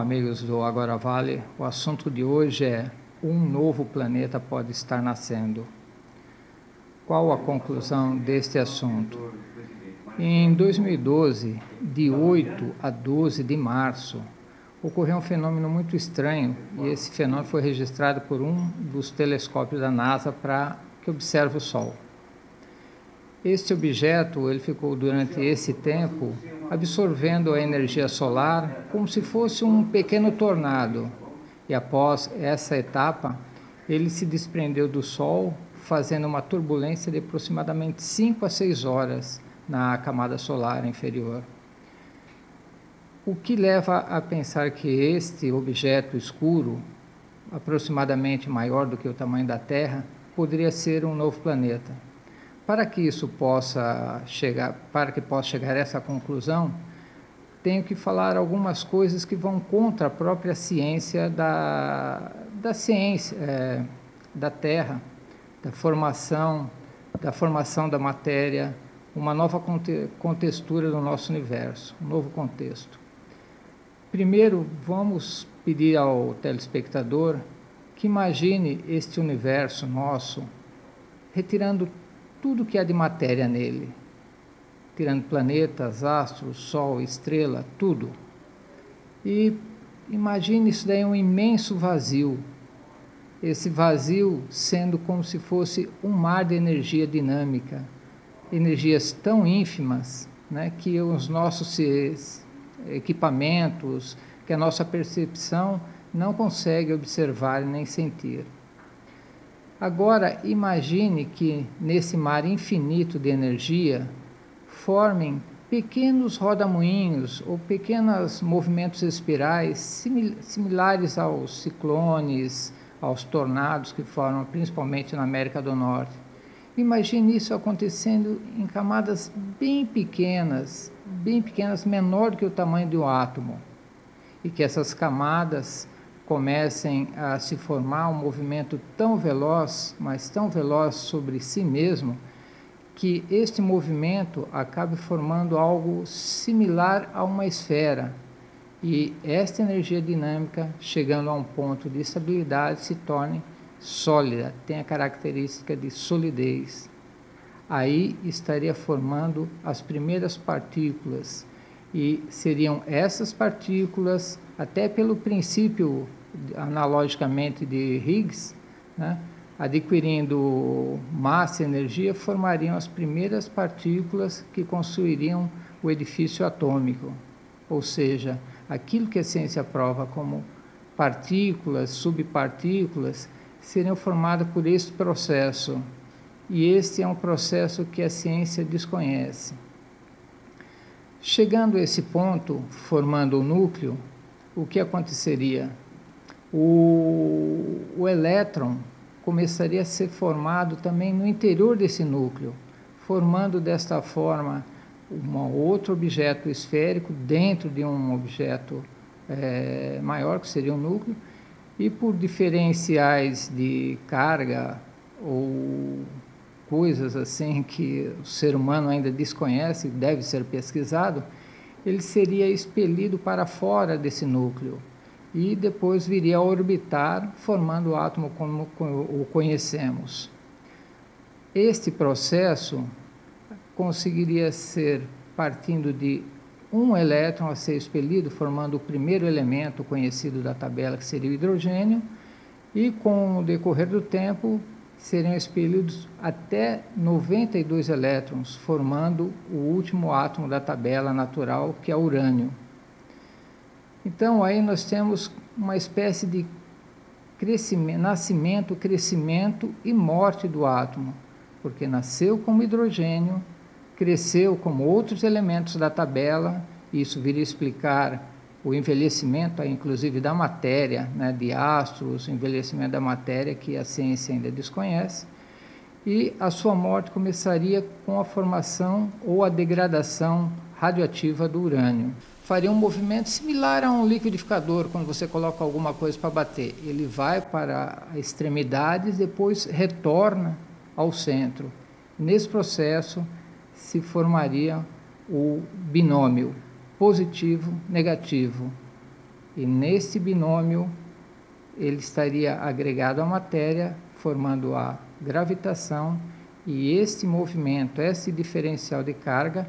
amigos do Agora Vale, o assunto de hoje é: um novo planeta pode estar nascendo. Qual a conclusão deste assunto? Em 2012, de 8 a 12 de março, ocorreu um fenômeno muito estranho, e esse fenômeno foi registrado por um dos telescópios da NASA para que observe o Sol. Este objeto ele ficou durante esse tempo absorvendo a energia solar como se fosse um pequeno tornado. E após essa etapa, ele se desprendeu do Sol, fazendo uma turbulência de aproximadamente 5 a 6 horas na camada solar inferior. O que leva a pensar que este objeto escuro, aproximadamente maior do que o tamanho da Terra, poderia ser um novo planeta. Para que possa chegar a essa conclusão, tenho que falar algumas coisas que vão contra a própria ciência da Terra, da formação da matéria, uma nova contextura do nosso universo, um novo contexto. Primeiro, vamos pedir ao telespectador que imagine este universo nosso, retirando tudo que há de matéria nele, tirando planetas, astros, sol, estrela, tudo. E imagine isso daí um imenso vazio, esse vazio sendo como se fosse um mar de energia dinâmica, energias tão ínfimas, né, que os nossos equipamentos, que a nossa percepção não consegue observar nem sentir. Agora, imagine que nesse mar infinito de energia formem pequenos rodamuinhos ou pequenos movimentos espirais similares aos ciclones, aos tornados que formam principalmente na América do Norte. Imagine isso acontecendo em camadas bem pequenas, menor do que o tamanho de um átomo, e que essas camadas comecem a se formar um movimento tão veloz, mas tão veloz sobre si mesmo, que este movimento acabe formando algo similar a uma esfera. E esta energia dinâmica, chegando a um ponto de estabilidade, se torne sólida, tem a característica de solidez. Aí estaria formando as primeiras partículas, e seriam essas partículas, até pelo princípio analogicamente de Higgs, né, adquirindo massa e energia, formariam as primeiras partículas que construiriam o edifício atômico, ou seja, aquilo que a ciência prova como partículas, subpartículas, seriam formadas por esse processo, e este é um processo que a ciência desconhece. Chegando a esse ponto, formando o núcleo, o que aconteceria? O elétron começaria a ser formado também no interior desse núcleo, formando desta forma um outro objeto esférico dentro de um objeto maior, que seria um núcleo, e por diferenciais de carga ou coisas assim que o ser humano ainda desconhece, deve ser pesquisado, ele seria expelido para fora desse núcleo e depois viria a orbitar, formando o átomo como o conhecemos. Este processo conseguiria ser partindo de um elétron a ser expelido, formando o primeiro elemento conhecido da tabela, que seria o hidrogênio, e com o decorrer do tempo seriam expelidos até 92 elétrons, formando o último átomo da tabela natural, que é o urânio. Então, aí nós temos uma espécie de nascimento, crescimento e morte do átomo, porque nasceu como hidrogênio, cresceu como outros elementos da tabela, e isso viria a explicar o envelhecimento, inclusive da matéria, né, de astros, o envelhecimento da matéria que a ciência ainda desconhece, e a sua morte começaria com a formação ou a degradação radioativa do urânio. Faria um movimento similar a um liquidificador, quando você coloca alguma coisa para bater. Ele vai para a extremidade e depois retorna ao centro. Nesse processo se formaria o binômio positivo-negativo. E nesse binômio, ele estaria agregado à matéria, formando a gravitação, e esse movimento, esse diferencial de carga,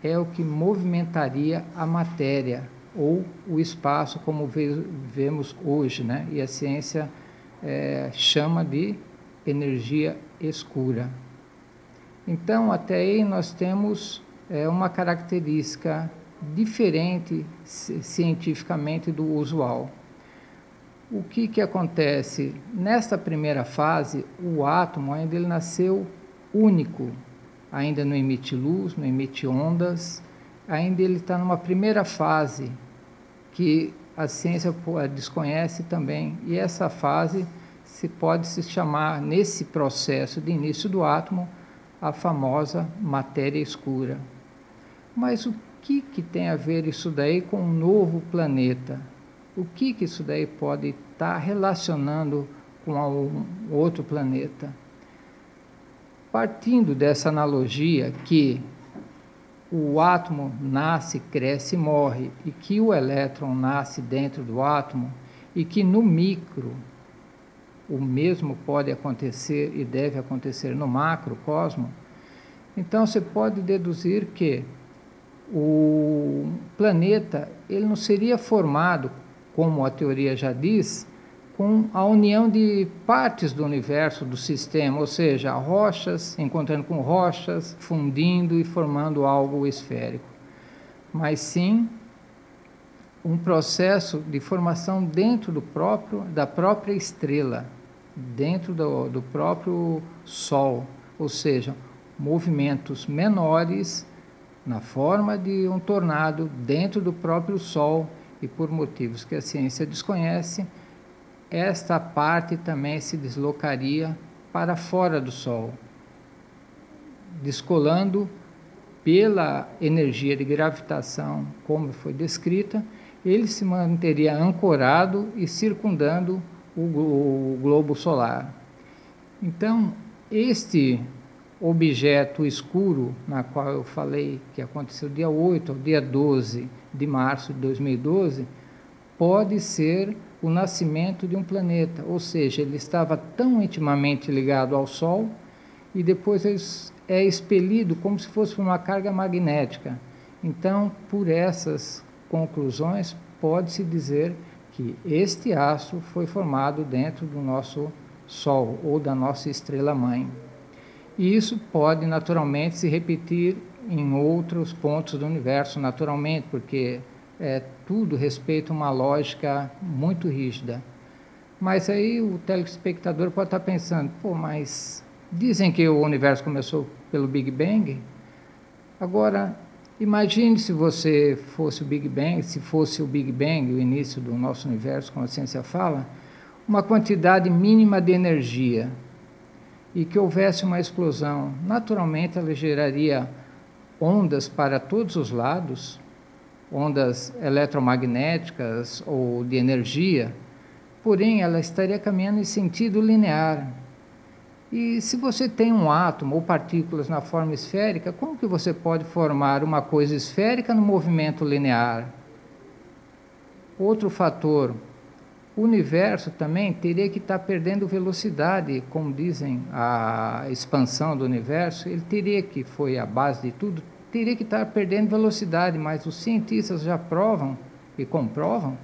é o que movimentaria a matéria, ou o espaço, como vemos hoje, né? E a ciência chama de energia escura. Então, até aí nós temos uma característica diferente cientificamente do usual. O que acontece? Nesta primeira fase, o átomo ainda ele nasceu único, ainda não emite luz, não emite ondas, ainda ele está numa primeira fase que a ciência desconhece também, e essa fase pode se chamar, nesse processo de início do átomo, a famosa matéria escura. Mas o que tem a ver isso daí com um novo planeta? O que isso daí pode estar relacionando com um outro planeta? Partindo dessa analogia que o átomo nasce, cresce e morre, e que o elétron nasce dentro do átomo, e que no micro o mesmo pode acontecer e deve acontecer no macrocosmo, então você pode deduzir que o planeta ele não seria formado, como a teoria já diz, com a união de partes do universo, do sistema, ou seja, rochas encontrando com rochas, fundindo e formando algo esférico, mas sim um processo de formação dentro da própria estrela, dentro do próprio Sol, ou seja, movimentos menores na forma de um tornado dentro do próprio Sol, e por motivos que a ciência desconhece, esta parte também se deslocaria para fora do Sol, descolando pela energia de gravitação, como foi descrita, ele se manteria ancorado e circundando o globo solar. Então, este objeto escuro, na qual eu falei que aconteceu dia 8 ao dia 12 de março de 2012, pode ser o nascimento de um planeta, ou seja, ele estava tão intimamente ligado ao Sol e depois é expelido como se fosse uma carga magnética. Então, por essas conclusões, pode-se dizer que este astro foi formado dentro do nosso Sol ou da nossa estrela-mãe. E isso pode naturalmente se repetir em outros pontos do universo, naturalmente, porque tudo respeita uma lógica muito rígida. Mas aí o telespectador pode estar pensando, pô, mas dizem que o universo começou pelo Big Bang. Agora, imagine se você fosse o Big Bang, se fosse o Big Bang, o início do nosso universo, como a ciência fala, uma quantidade mínima de energia, e que houvesse uma explosão. Naturalmente, ela geraria ondas para todos os lados, ondas eletromagnéticas ou de energia, porém ela estaria caminhando em sentido linear. E se você tem um átomo ou partículas na forma esférica, como que você pode formar uma coisa esférica no movimento linear? Outro fator, o universo também teria que estar perdendo velocidade, como dizem, a expansão do universo, ele teria que, foi a base de tudo, teria que estar perdendo velocidade, mas os cientistas já provam e comprovam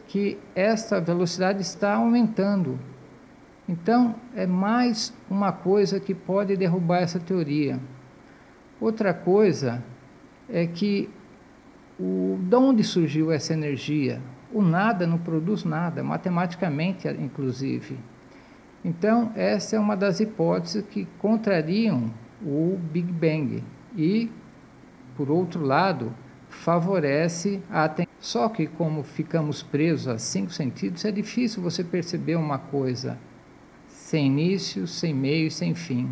que essa velocidade está aumentando. Então, é mais uma coisa que pode derrubar essa teoria. Outra coisa é que de onde surgiu essa energia? O nada não produz nada, matematicamente, inclusive. Então, essa é uma das hipóteses que contrariam o Big Bang. E, por outro lado, favorece a atenção. Só que, como ficamos presos a 5 sentidos, é difícil você perceber uma coisa sem início, sem meio e sem fim.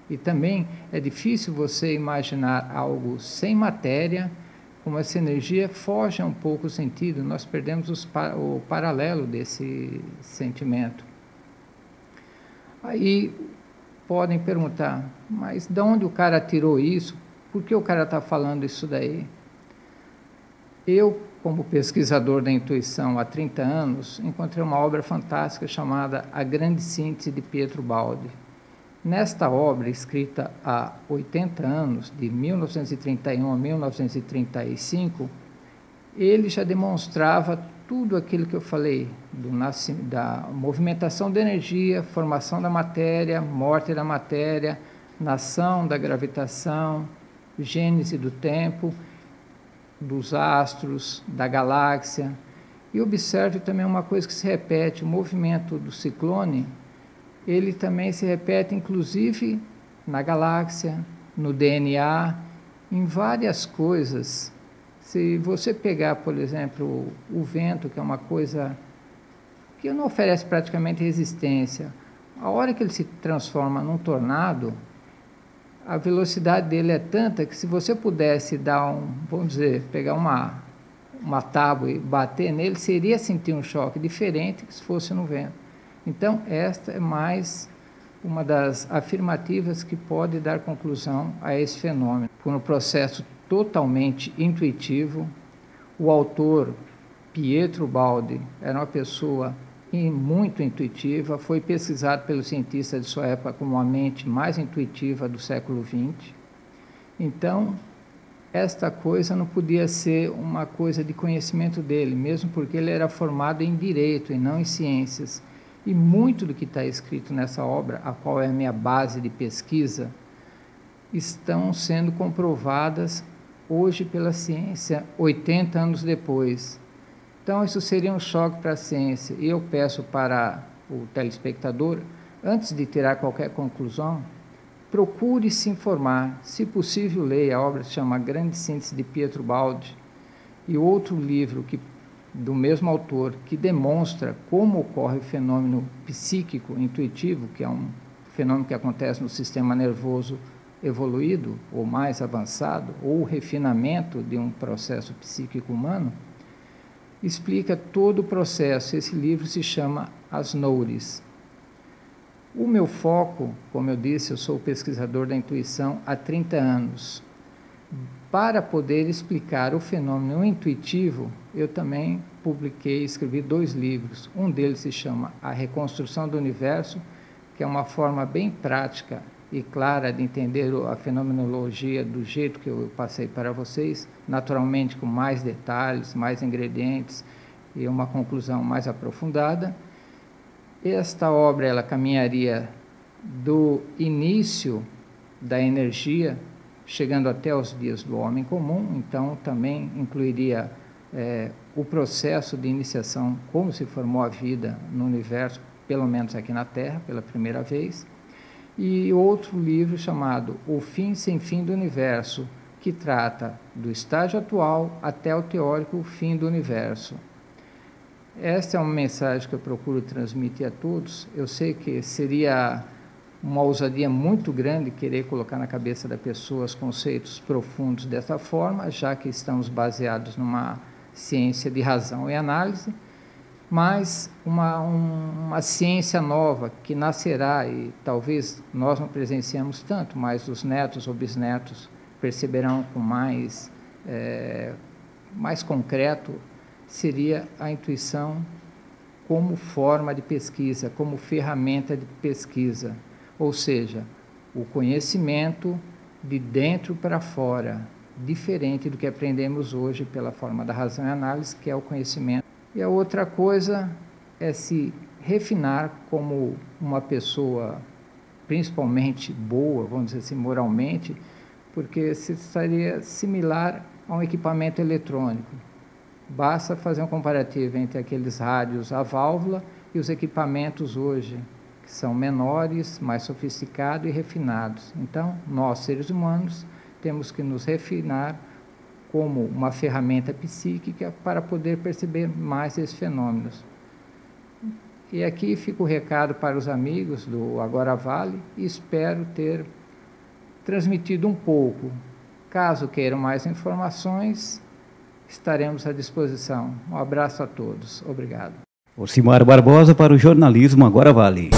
E também é difícil você imaginar algo sem matéria, como essa energia foge um pouco o sentido, nós perdemos o paralelo desse sentimento. Aí podem perguntar, mas de onde o cara tirou isso? Por que o cara está falando isso daí? Eu como pesquisador da intuição há 30 anos, encontrei uma obra fantástica chamada A Grande Síntese de Pietro Baldi. Nesta obra, escrita há 80 anos, de 1931 a 1935, ele já demonstrava tudo aquilo que eu falei, da movimentação da energia, formação da matéria, morte da matéria, nação da gravitação, gênese do tempo, dos astros, da galáxia. E observe também uma coisa que se repete, o movimento do ciclone, ele também se repete inclusive na galáxia, no DNA, em várias coisas. Se você pegar, por exemplo, o vento, que é uma coisa que não oferece praticamente resistência, a hora que ele se transforma num tornado, a velocidade dele é tanta que se você pudesse dar vamos dizer, pegar uma tábua e bater nele, seria sentir um choque diferente que se fosse no vento. Então, esta é mais uma das afirmativas que pode dar conclusão a esse fenômeno. Por um processo totalmente intuitivo, o autor, Pietro Baldi, era uma pessoa muito intuitiva, foi pesquisado pelos cientistas de sua época como a mente mais intuitiva do século XX. Então, esta coisa não podia ser uma coisa de conhecimento dele, mesmo porque ele era formado em direito e não em ciências. E muito do que está escrito nessa obra, a qual é a minha base de pesquisa, estão sendo comprovadas hoje pela ciência, 80 anos depois. Então, isso seria um choque para a ciência. E eu peço para o telespectador, antes de tirar qualquer conclusão, procure se informar. Se possível, leia. A obra se chama Grande Síntese de Pietro Baldi. E outro livro do mesmo autor, que demonstra como ocorre o fenômeno psíquico intuitivo, que é um fenômeno que acontece no sistema nervoso evoluído, ou mais avançado, ou o refinamento de um processo psíquico humano, explica todo o processo. Esse livro se chama As Noures. O meu foco, como eu disse, eu sou pesquisador da intuição há 30 anos. Para poder explicar o fenômeno intuitivo, eu também escrevi 2 livros. Um deles se chama A Reconstrução do Universo, que é uma forma bem prática e clara de entender a fenomenologia do jeito que eu passei para vocês, naturalmente com mais detalhes, mais ingredientes e uma conclusão mais aprofundada. Esta obra ela caminharia do início da energia, chegando até os dias do homem comum, então também incluiria o processo de iniciação, como se formou a vida no universo, pelo menos aqui na Terra, pela primeira vez. E outro livro chamado O Fim Sem Fim do Universo, que trata do estágio atual até o teórico fim do universo. Esta é uma mensagem que eu procuro transmitir a todos. Eu sei que seria uma ousadia muito grande querer colocar na cabeça da pessoa os conceitos profundos dessa forma, já que estamos baseados numa ciência de razão e análise, mas uma ciência nova que nascerá, e talvez nós não presenciamos tanto, mas os netos ou bisnetos perceberão com mais concreto, seria a intuição como forma de pesquisa, como ferramenta de pesquisa, ou seja, o conhecimento de dentro para fora, diferente do que aprendemos hoje pela forma da razão e análise, que é o conhecimento. E a outra coisa é se refinar como uma pessoa principalmente boa, vamos dizer assim, moralmente, porque seria similar a um equipamento eletrônico. Basta fazer um comparativo entre aqueles rádios a válvula e os equipamentos hoje, que são menores, mais sofisticados e refinados. Então, nós, seres humanos, temos que nos refinar como uma ferramenta psíquica para poder perceber mais esses fenômenos. E aqui fica o recado para os amigos do Agora Vale e espero ter transmitido um pouco. Caso queiram mais informações, estaremos à disposição. Um abraço a todos. Obrigado. Ocimar Barbosa para o jornalismo Agora Vale.